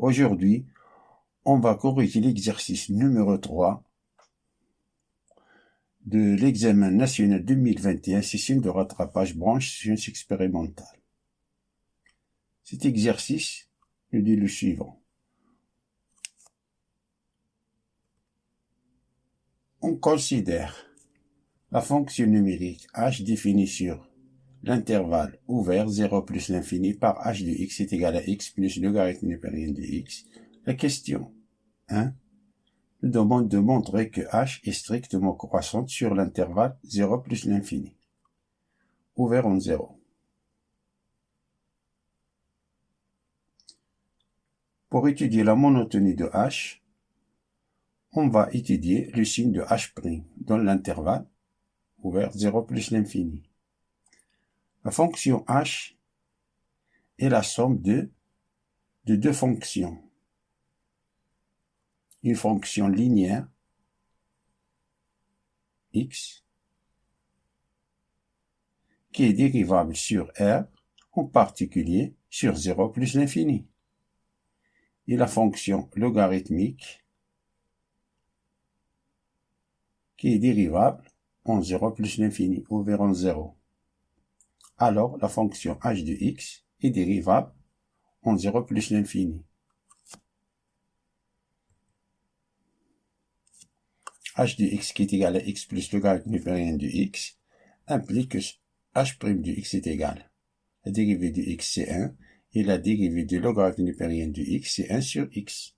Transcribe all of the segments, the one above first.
Aujourd'hui, on va corriger l'exercice numéro 3 de l'examen national 2021, session de rattrapage branche sciences expérimentales. Cet exercice nous dit le suivant. On considère la fonction numérique h définie sur l'intervalle ouvert 0 plus l'infini par h de x est égal à x plus logarithme népérien de x. La question 1 nous demande de montrer que h est strictement croissante sur l'intervalle 0 plus l'infini, ouvert en 0. Pour étudier la monotonie de h, on va étudier le signe de h' dans l'intervalle ouvert 0 plus l'infini. La fonction h est la somme de deux fonctions. Une fonction linéaire x qui est dérivable sur R, en particulier sur 0 plus l'infini. Et la fonction logarithmique qui est dérivable en 0 plus l'infini, ouvert en 0. Alors, la fonction h de x est dérivable en 0 plus l'infini. H de x qui est égal à x plus logarithme népérien de x implique que h' de x est égal. La dérivée de x c'est 1 et la dérivée de logarithme népérien de x c'est 1 sur x.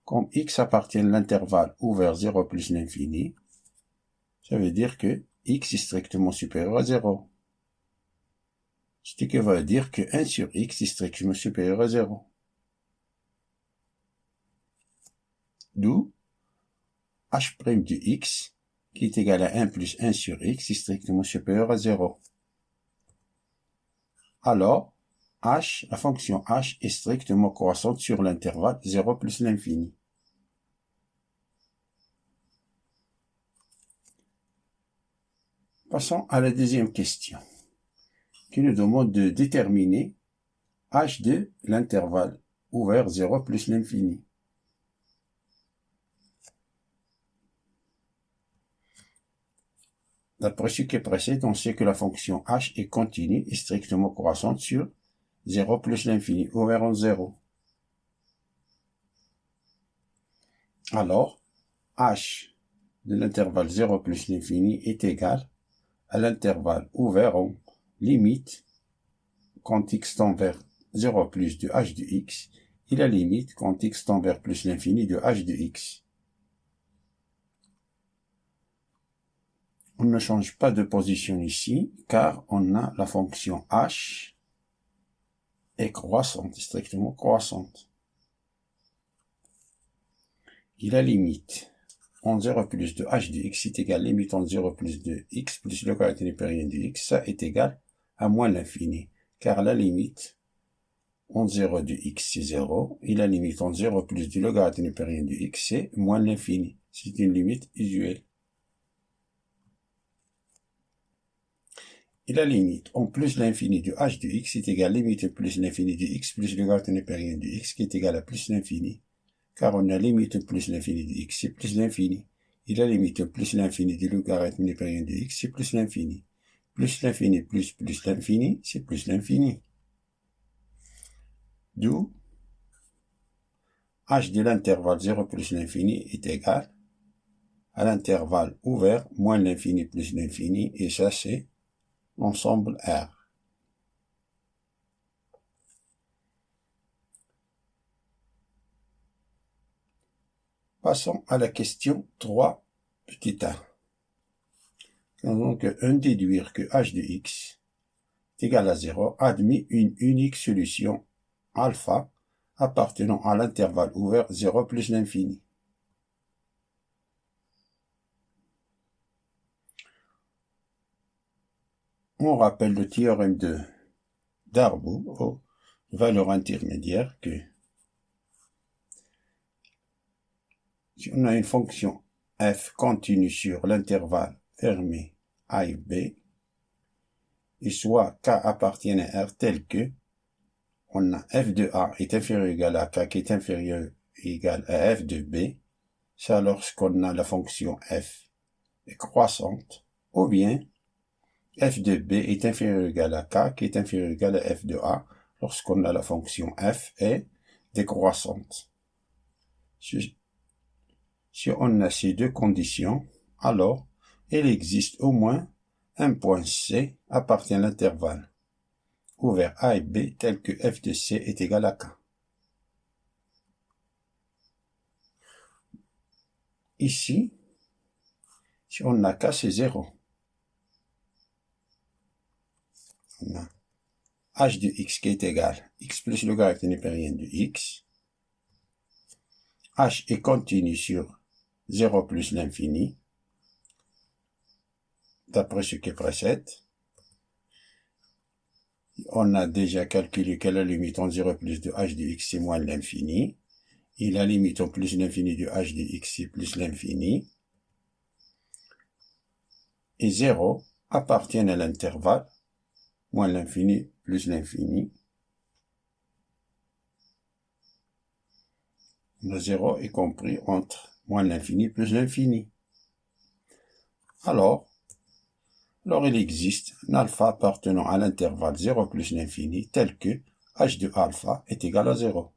Comme x appartient à l'intervalle ouvert 0 plus l'infini, ça veut dire que x est strictement supérieur à 0. Ce qui veut dire que 1 sur x est strictement supérieur à 0. D'où h' de x qui est égal à 1 plus 1 sur x est strictement supérieur à 0. Alors, la fonction h est strictement croissante sur l'intervalle 0 plus l'infini. Passons à la deuxième question, qui nous demande de déterminer h de l'intervalle ouvert 0 plus l'infini. D'après ce qui précède, on sait que la fonction h est continue et strictement croissante sur 0 plus l'infini, ouvert en 0. Alors, h de l'intervalle 0 plus l'infini est égal à l'intervalle ouvert en limite quand x tend vers 0 plus de h de x et la limite quand x tend vers plus l'infini de h de x. On ne change pas de position ici, car on a la fonction h est croissante, strictement croissante. Et la limite en 0 plus de h de x est égal à limite en 0 plus de x plus logarithme népérien de x, ça est égal à moins l'infini, car la limite en 0 de x c'est 0, et la limite en 0 plus du logarithme népérien de x c'est moins l'infini. C'est une limite usuelle. Et la limite en plus l'infini de h de x est égal à limite plus l'infini de x plus logarithme népérien de x qui est égal à plus l'infini. Car on a limite plus l'infini de x, c'est plus l'infini. Et la limite plus l'infini du logarithme népérien de x, c'est plus l'infini. Plus l'infini plus l'infini, c'est plus l'infini. D'où h de l'intervalle 0 plus l'infini est égal à l'intervalle ouvert moins l'infini plus l'infini, et ça c'est l'ensemble R. Passons à la question 3, petit a. Donc, déduire que h de x est égal à 0 admet une unique solution alpha appartenant à l'intervalle ouvert 0 plus l'infini. On rappelle le théorème de Darboux aux valeurs intermédiaires que si on a une fonction f continue sur l'intervalle fermé a et b, et soit K appartient à R tel que on a f de A est inférieur ou égal à K qui est inférieur ou égal à f de B, ça lorsqu'on a la fonction f est croissante, ou bien f de B est inférieur ou égal à K qui est inférieur ou égal à f de A lorsqu'on a la fonction f est décroissante. Si on a ces deux conditions, alors il existe au moins un point C appartient à l'intervalle ouvert A et B tel que f de C est égal à K. Ici, si on a K, c'est 0. On a h de x qui est égal x plus le logarithme népérien de x. H est continu sur 0 plus l'infini, d'après ce qui précède. On a déjà calculé que la limite en 0 plus de h de x c'est moins l'infini. Et la limite en plus l'infini de h de x c'est plus l'infini. Et 0 appartient à l'intervalle moins l'infini plus l'infini. Le 0 est compris entre moins l'infini plus l'infini. Alors il existe un alpha appartenant à l'intervalle 0 plus l'infini tel que h de alpha est égal à 0.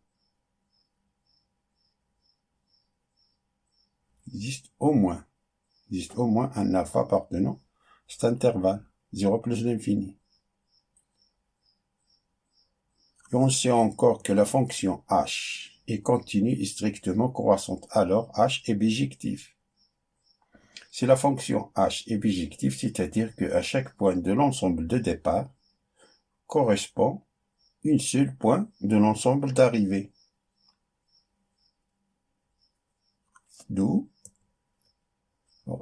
Il existe au moins un alpha appartenant à cet intervalle 0 plus l'infini. Et on sait encore que la fonction h est continue et strictement croissante, alors h est bijectif. Si la fonction h est bijective, c'est-à-dire qu'à chaque point de l'ensemble de départ correspond un seul point de l'ensemble d'arrivée. D'où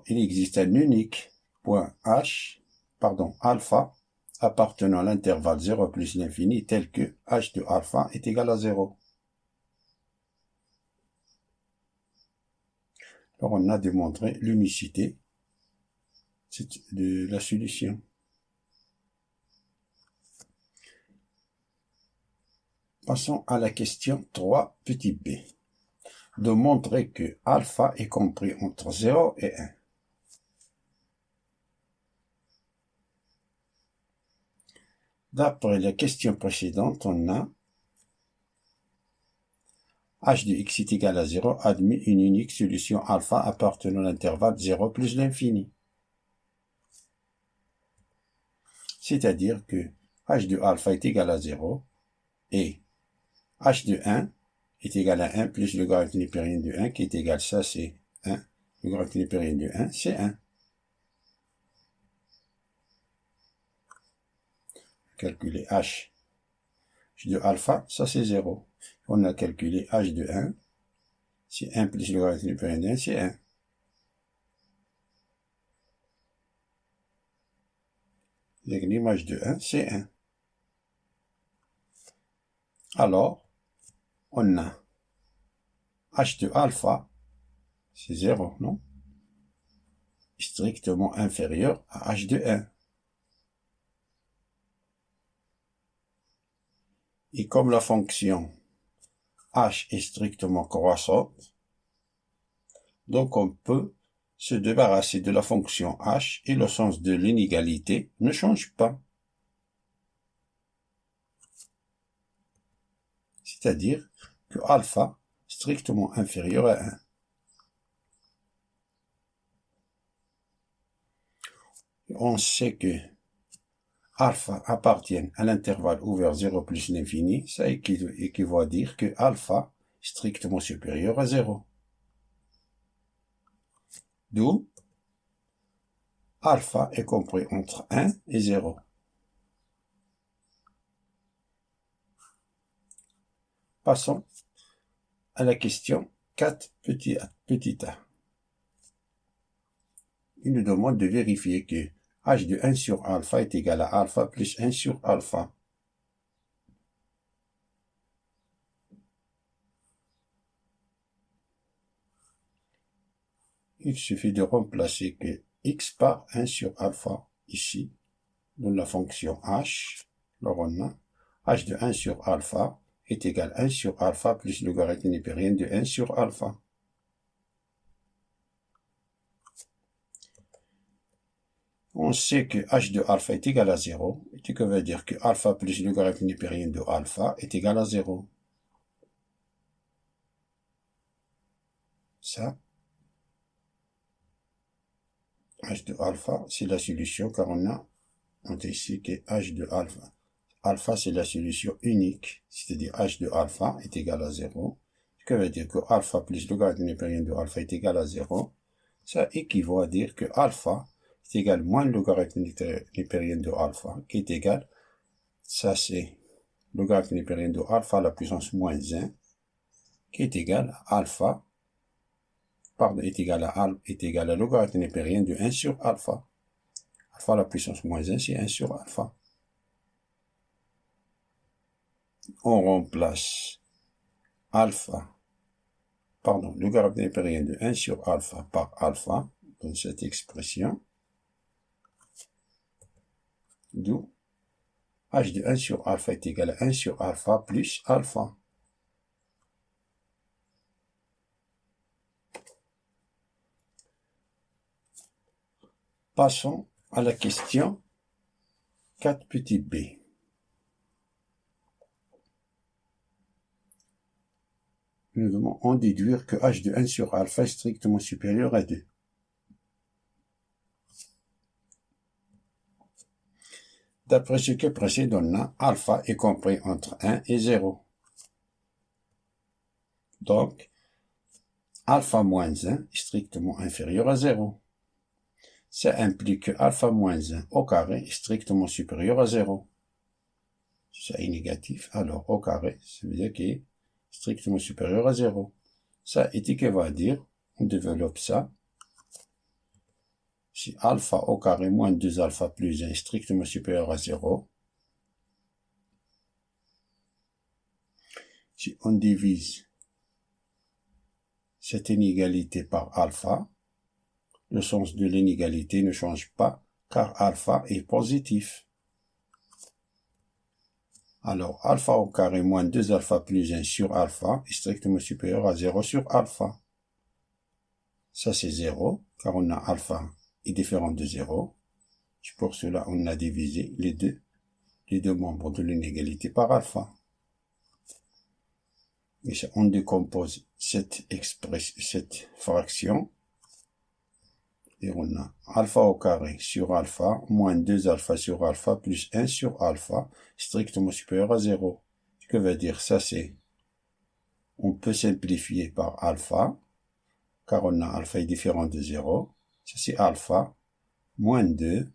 il existe un unique point alpha appartenant à l'intervalle 0 plus l'infini tel que h de alpha est égal à 0. Alors on a démontré l'unicité de la solution. Passons à la question 3 petit b. De montrer que alpha est compris entre 0 et 1. D'après la question précédente, on a h de x est égal à 0 admet une unique solution alpha appartenant à l'intervalle 0 plus l'infini. C'est-à-dire que h de alpha est égal à 0 et h de 1 est égal à 1 plus le logarithme népérien de 1 qui est égal, ça c'est 1, le logarithme népérien de 1 c'est 1. Calculer h de alpha, ça c'est 0. On a calculé h de 1, c'est 1 plus le logarithme népérien de 1, c'est 1. L'image de 1, c'est 1. Alors, on a h de alpha, c'est 0, non? Strictement inférieur à h de 1. Et comme la fonction h est strictement croissante, donc on peut se débarrasser de la fonction h et le sens de l'inégalité ne change pas. C'est-à-dire que alpha strictement inférieur à 1. On sait que alpha appartient à l'intervalle ouvert 0 plus l'infini, ça équivaut à dire que alpha est strictement supérieur à 0. D'où alpha est compris entre 1 et 0. Passons à la question 4 petit a. Il nous demande de vérifier que h de 1 sur alpha est égal à alpha plus 1 sur alpha. Il suffit de remplacer que x par 1 sur alpha ici. de la fonction h, alors on a h de 1 sur alpha est égal à 1 sur alpha plus logarithme népérien de 1 sur alpha. On sait que h de alpha est égal à 0, ce qui veut dire que alpha plus logarithme népérien de alpha est égal à 0. Ça, h de alpha, c'est la solution, car on a ici que h de alpha. Alpha, c'est la solution unique, c'est-à-dire h de alpha est égal à 0. Ce qui veut dire que alpha plus logarithme népérien de alpha est égal à 0. Ça équivaut à dire que alpha est égal moins le logarithme népérien de alpha, qui est égal, ça c'est logarithme népérien de alpha à la puissance moins 1, qui est égal à alpha, pardon, est égal à logarithme népérien de 1 sur alpha. Alpha à la puissance moins 1, c'est 1 sur alpha. On remplace logarithme népérien de 1 sur alpha par alpha dans cette expression, d'où h de 1 sur alpha est égal à 1 sur alpha plus alpha. Passons à la question 4 petit b. Nous devons en déduire que h de 1 sur alpha est strictement supérieur à 2. D'après ce que précède, on a alpha est compris entre 1 et 0. Donc, alpha moins 1 est strictement inférieur à 0. Ça implique que alpha moins 1 au carré est strictement supérieur à 0. Si ça est négatif, alors au carré, ça veut dire qu'il est strictement supérieur à 0. Ça équivaut à dire, on développe ça, si alpha au carré moins 2 alpha plus 1 est strictement supérieur à 0, si on divise cette inégalité par alpha, le sens de l'inégalité ne change pas, car alpha est positif. Alors, alpha au carré moins 2 alpha plus 1 sur alpha est strictement supérieur à 0 sur alpha. Ça, c'est 0, car on a alpha est différent de 0. Pour cela, on a divisé les deux membres de l'inégalité par alpha. Et ça, on décompose cette fraction. Et on a alpha au carré sur alpha, moins 2 alpha sur alpha, plus 1 sur alpha, strictement supérieur à 0. Ce que veut dire ça, c'est, on peut simplifier par alpha, car on a alpha est différent de 0. Ça, c'est alpha, moins 2,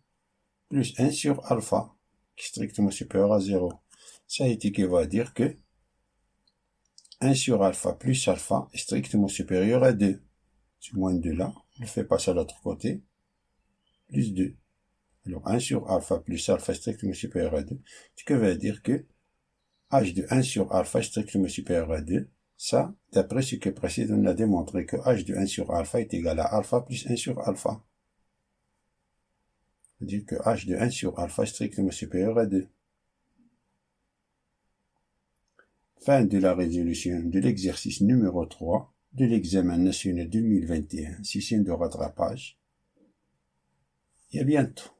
plus 1 sur alpha, qui est strictement supérieur à 0. Ça équivaut à dire que 1 sur alpha plus alpha est strictement supérieur à 2. C'est moins 2 là. On le fait passer à l'autre côté, plus 2. Alors 1 sur alpha plus alpha est strictement supérieur à 2, ce qui veut dire que h de 1 sur alpha est strictement supérieur à 2. Ça, d'après ce que précède, on a démontré que h de 1 sur alpha est égal à alpha plus 1 sur alpha. C'est-à-dire que h de 1 sur alpha est strictement supérieur à 2. Fin de la résolution de l'exercice numéro 3. De l'examen national 2021, session de rattrapage. Et à bientôt.